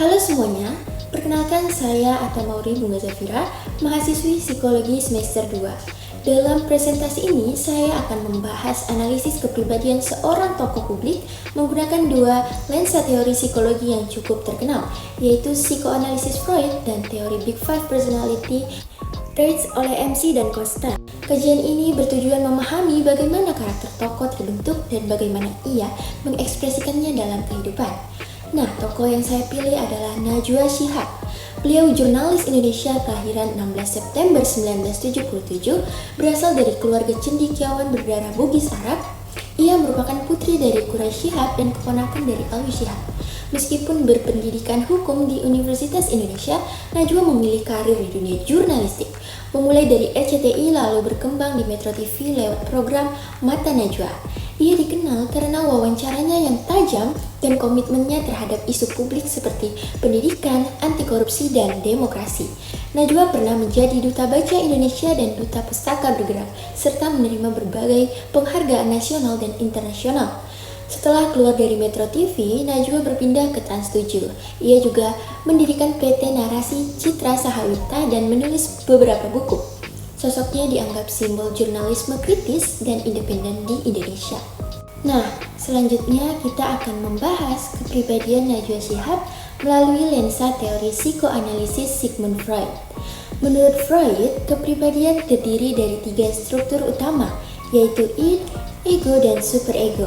Halo semuanya, perkenalkan saya Atta Mauri Bunga Zafira, mahasiswi Psikologi semester 2. Dalam presentasi ini, saya akan membahas analisis kepribadian seorang tokoh publik menggunakan dua lensa teori psikologi yang cukup terkenal, yaitu psikoanalisis Freud dan teori Big Five Personality Traits oleh MC dan Costa. Kajian ini bertujuan memahami bagaimana karakter tokoh terbentuk dan bagaimana ia mengekspresikannya dalam kehidupan. Nah, tokoh yang saya pilih adalah Najwa Shihab. Beliau jurnalis Indonesia kelahiran 16 September 1977, berasal dari keluarga cendekiawan berdarah Bugis Arab. Ia merupakan putri dari Quraisy Shihab dan keponakan dari Alwi Shihab. Meskipun berpendidikan hukum di Universitas Indonesia, Najwa memilih karir di dunia jurnalistik. Memulai dari RCTI lalu berkembang di Metro TV lewat program Mata Najwa. Ia dikenal karena wawancaranya yang tajam dan komitmennya terhadap isu publik seperti pendidikan, anti korupsi, dan demokrasi. Najwa pernah menjadi Duta Baca Indonesia dan Duta Pustaka Bergerak, serta menerima berbagai penghargaan nasional dan internasional. Setelah keluar dari Metro TV, Najwa berpindah ke Trans 7. Ia juga mendirikan PT Narasi Citra Sahawita dan menulis beberapa buku. Sosoknya dianggap simbol jurnalisme kritis dan independen di Indonesia. Nah, selanjutnya kita akan membahas kepribadian Najwa Shihab melalui lensa teori psikoanalisis Sigmund Freud. Menurut Freud, kepribadian terdiri dari 3 struktur utama, yaitu id, ego, dan superego.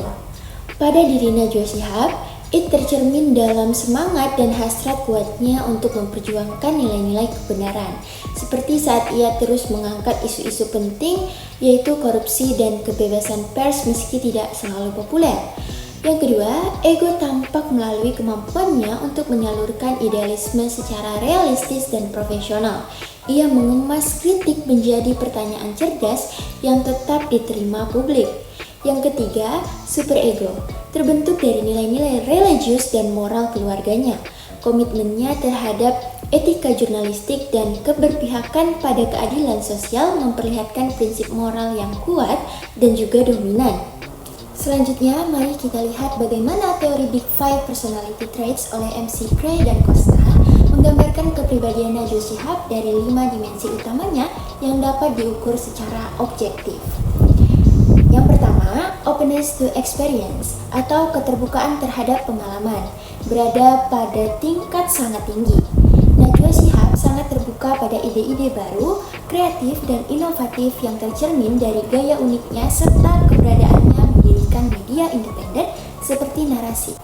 Pada diri Najwa Shihab, id tercermin dalam semangat dan hasrat kuatnya untuk memperjuangkan nilai-nilai kebenaran, seperti saat ia terus mengangkat isu-isu penting, yaitu korupsi dan kebebasan pers meski tidak selalu populer. Yang kedua, ego tampak melalui kemampuannya untuk menyalurkan idealisme secara realistis dan profesional. Ia mengemas kritik menjadi pertanyaan cerdas yang tetap diterima publik. Yang ketiga, superego, terbentuk dari nilai-nilai religius dan moral keluarganya. Komitmennya terhadap etika jurnalistik dan keberpihakan pada keadilan sosial memperlihatkan prinsip moral yang kuat dan juga dominan. Selanjutnya, mari kita lihat bagaimana teori Big Five Personality Traits oleh MC Gray dan Costa menggambarkan kepribadian Najwa Shihab dari 5 dimensi utamanya yang dapat diukur secara objektif. Yang pertama, openness to experience atau keterbukaan terhadap pengalaman, berada pada tingkat sangat tinggi. Najwa Shihab sangat terbuka pada ide-ide baru, kreatif, dan inovatif yang tercermin dari gaya uniknya serta keberadaannya mendirikan media independen seperti Narasi.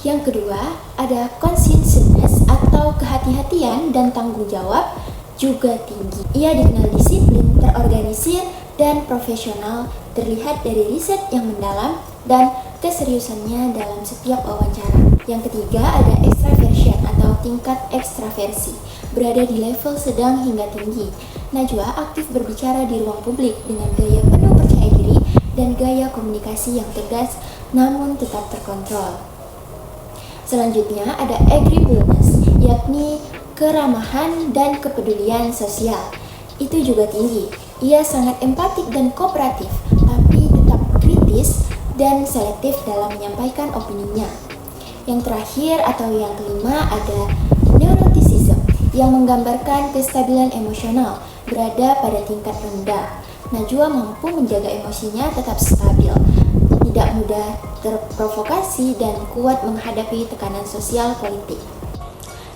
Yang kedua, ada conscientiousness atau kehati-hatian dan tanggung jawab juga tinggi. Ia dikenal disiplin, terorganisir, dan profesional, terlihat dari riset yang mendalam dan keseriusannya dalam setiap wawancara. Yang ketiga ada extraversion atau tingkat ekstraversi, berada di level sedang hingga tinggi. Najwa aktif berbicara di ruang publik dengan gaya penuh percaya diri dan gaya komunikasi yang tegas namun tetap terkontrol. Selanjutnya ada agreeableness, yakni keramahan dan kepedulian sosial. Itu juga tinggi. Ia sangat empatik dan kooperatif, tapi tetap kritis dan selektif dalam menyampaikan opininya. Yang terakhir atau yang kelima ada neuroticism, yang menggambarkan kestabilan emosional, berada pada tingkat rendah. Najwa mampu menjaga emosinya tetap stabil, tidak mudah terprovokasi, dan kuat menghadapi tekanan sosial politik.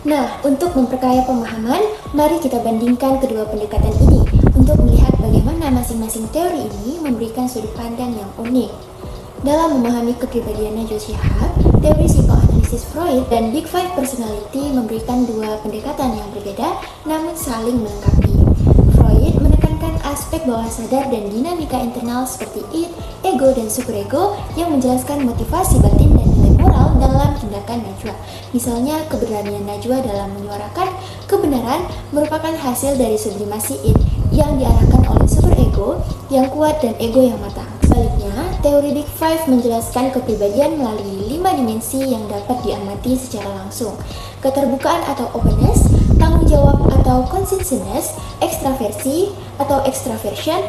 Nah, untuk memperkaya pemahaman, mari kita bandingkan kedua pendekatan ini untuk melihat bagaimana masing-masing teori ini memberikan sudut pandang yang unik. Dalam memahami kepribadian Najwa Shihab, teori psikoanalisis Freud dan Big Five Personality memberikan dua pendekatan yang berbeda namun saling melengkapi. Freud menekankan aspek bawah sadar dan dinamika internal seperti id, ego, dan superego yang menjelaskan motivasi batin dan nilai moral dalam tindakan Najwa. Misalnya, keberanian Najwa dalam menyuarakan kebenaran merupakan hasil dari sublimasi id yang diarahkan oleh superego yang kuat dan ego yang matang. Sebaliknya, teori Big Five menjelaskan kepribadian melalui 5 dimensi yang dapat diamati secara langsung. Keterbukaan atau openness, tanggung jawab atau conscientiousness, ekstraversi atau extraversion,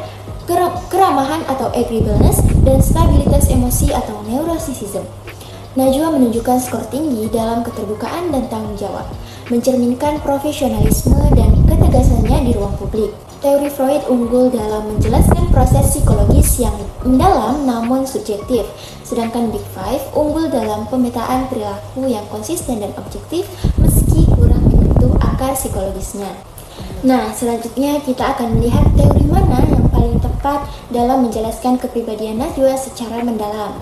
keramahan atau agreeableness, dan stabilitas emosi atau neuroticism. Najwa menunjukkan skor tinggi dalam keterbukaan dan tanggung jawab, mencerminkan profesionalisme dan ketegasannya di ruang publik. Teori Freud unggul dalam menjelaskan proses psikologis yang mendalam namun subjektif, sedangkan Big Five unggul dalam pemetaan perilaku yang konsisten dan objektif meski kurang menyentuh akar psikologisnya. Nah, selanjutnya kita akan melihat teori mana yang paling tepat dalam menjelaskan kepribadian Najwa secara mendalam.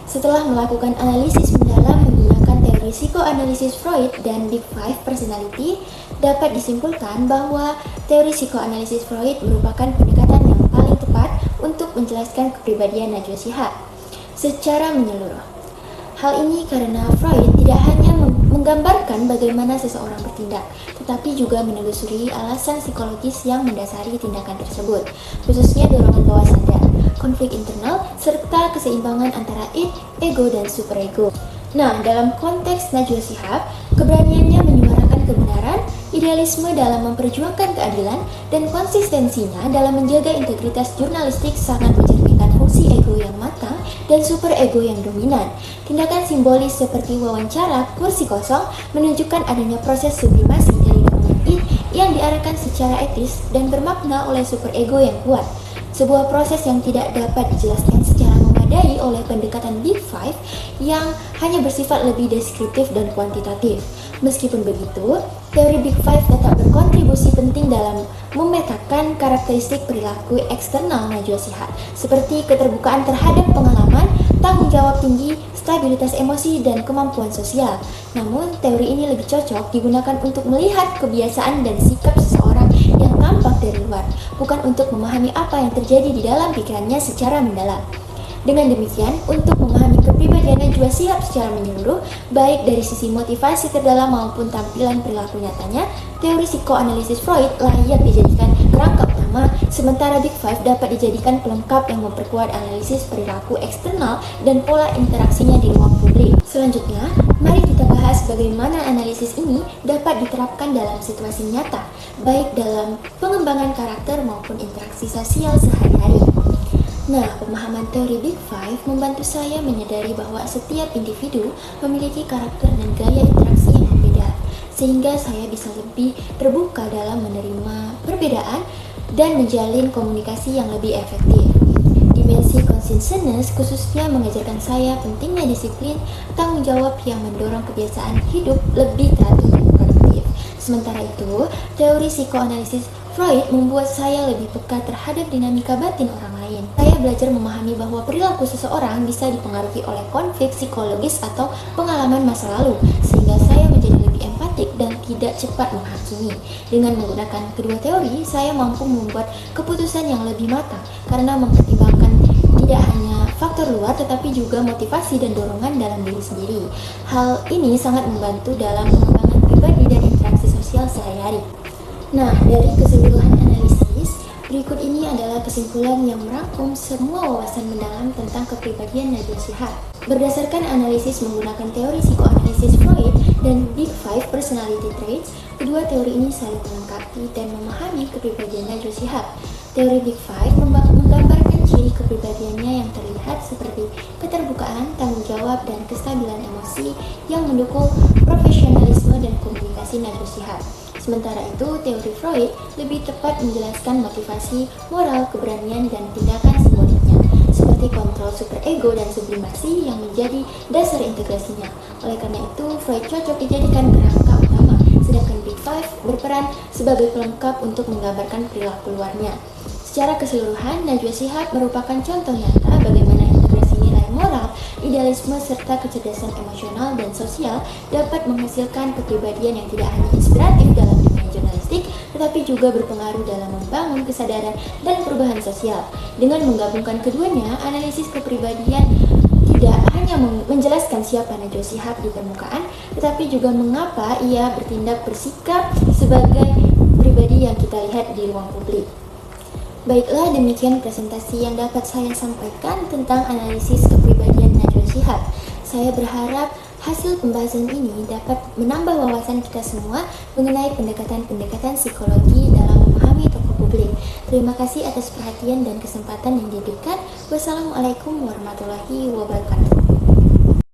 Setelah melakukan analisis mendalam menggunakan teori psikoanalisis Freud dan Big Five Personality, dapat disimpulkan bahwa teori psikoanalisis Freud merupakan pendekatan yang paling tepat untuk menjelaskan kepribadian Najwa Shihab secara menyeluruh. Hal ini karena Freud tidak hanya menggambarkan bagaimana seseorang bertindak, tetapi juga menelusuri alasan psikologis yang mendasari tindakan tersebut, khususnya dorongan bawah sadar, konflik internal, serta keseimbangan antara id, ego, dan superego. Nah, dalam konteks Najwa Shihab, keberaniannya menyuarakan kebenaran, idealisme dalam memperjuangkan keadilan, dan konsistensinya dalam menjaga integritas jurnalistik sangat mencerminkan fungsi ego yang matang dan superego yang dominan. Tindakan simbolis seperti wawancara kursi kosong menunjukkan adanya proses sublimasi dari dorongan id yang diarahkan secara etis dan bermakna oleh superego yang kuat. Sebuah proses yang tidak dapat dijelaskan secara memadai oleh pendekatan Big Five yang hanya bersifat lebih deskriptif dan kuantitatif. Meskipun begitu, teori Big Five tetap berkontribusi penting dalam memetakan karakteristik perilaku eksternal Najwa Shihab, seperti keterbukaan terhadap pengalaman, tanggung jawab tinggi, stabilitas emosi, dan kemampuan sosial. Namun, teori ini lebih cocok digunakan untuk melihat kebiasaan dan sikap seseorang yang tampak dari luar, bukan untuk memahami apa yang terjadi di dalam pikirannya secara mendalam. Dengan demikian, untuk memahami kepribadian Najwa Shihab secara menyeluruh, baik dari sisi motivasi terdalam maupun tampilan perilaku nyatanya, teori psikoanalisis Freud layak dijadikan kerangka utama, sementara Big Five dapat dijadikan pelengkap yang memperkuat analisis perilaku eksternal dan pola interaksinya di ruang publik. Selanjutnya, mari kita bahas bagaimana analisis ini dapat diterapkan dalam situasi nyata, baik dalam pengembangan karakter maupun interaksi sosial sehari-hari. Nah, pemahaman teori Big Five membantu saya menyadari bahwa setiap individu memiliki karakter dan gaya interaksi yang berbeda, sehingga saya bisa lebih terbuka dalam menerima perbedaan dan menjalin komunikasi yang lebih efektif. Dimensi conscientiousness khususnya mengajarkan saya pentingnya disiplin, tanggung jawab yang mendorong kebiasaan hidup lebih teratur dan produktif. Sementara itu, teori psikoanalisis Freud membuat saya lebih peka terhadap dinamika batin orang lain. Saya belajar memahami bahwa perilaku seseorang bisa dipengaruhi oleh konflik psikologis atau pengalaman masa lalu, sehingga saya menjadi lebih empatik dan tidak cepat menghakimi. Dengan menggunakan kedua teori, saya mampu membuat keputusan yang lebih matang karena mempertimbangkan tidak hanya faktor luar tetapi juga motivasi dan dorongan dalam diri sendiri. Hal ini sangat membantu dalam pengembangan pribadi dan interaksi sosial sehari-hari. Nah, dari keseluruhan analisis, berikut ini adalah kesimpulan yang merangkum semua wawasan mendalam tentang kepribadian Najwa Shihab. Berdasarkan analisis menggunakan teori psikoanalisis Freud dan Big Five Personality Traits, kedua teori ini saling melengkapi dan memahami kepribadian Najwa Shihab. Teori Big Five menggambarkan ciri kepribadiannya yang terlihat seperti keterbukaan, tanggung jawab, dan kestabilan emosi yang mendukung profesionalisme dan komunikasi Najwa Shihab. Sementara itu, teori Freud lebih tepat menjelaskan motivasi, moral, keberanian, dan tindakan simboliknya, seperti kontrol superego dan sublimasi yang menjadi dasar integrasinya. Oleh karena itu, Freud cocok dijadikan kerangka utama, sedangkan Big Five berperan sebagai pelengkap untuk menggambarkan perilaku luarnya. Secara keseluruhan, Najwa Shihab merupakan contoh nyata bagaimana integrasi nilai moral, idealisme, serta kecerdasan emosional dan sosial dapat menghasilkan kepribadian yang tidak hanya inspiratif dalam dunia jurnalistik, tetapi juga berpengaruh dalam membangun kesadaran dan perubahan sosial. Dengan menggabungkan keduanya, analisis kepribadian tidak hanya menjelaskan siapa Najwa Shihab di permukaan, tetapi juga mengapa ia bersikap sebagai pribadi yang kita lihat di ruang publik. Baiklah, demikian presentasi yang dapat saya sampaikan tentang analisis kepribadian Najwa Shihab. Saya berharap hasil pembahasan ini dapat menambah wawasan kita semua mengenai pendekatan-pendekatan psikologi dalam memahami tokoh publik. Terima kasih atas perhatian dan kesempatan yang diberikan. Wassalamualaikum warahmatullahi wabarakatuh.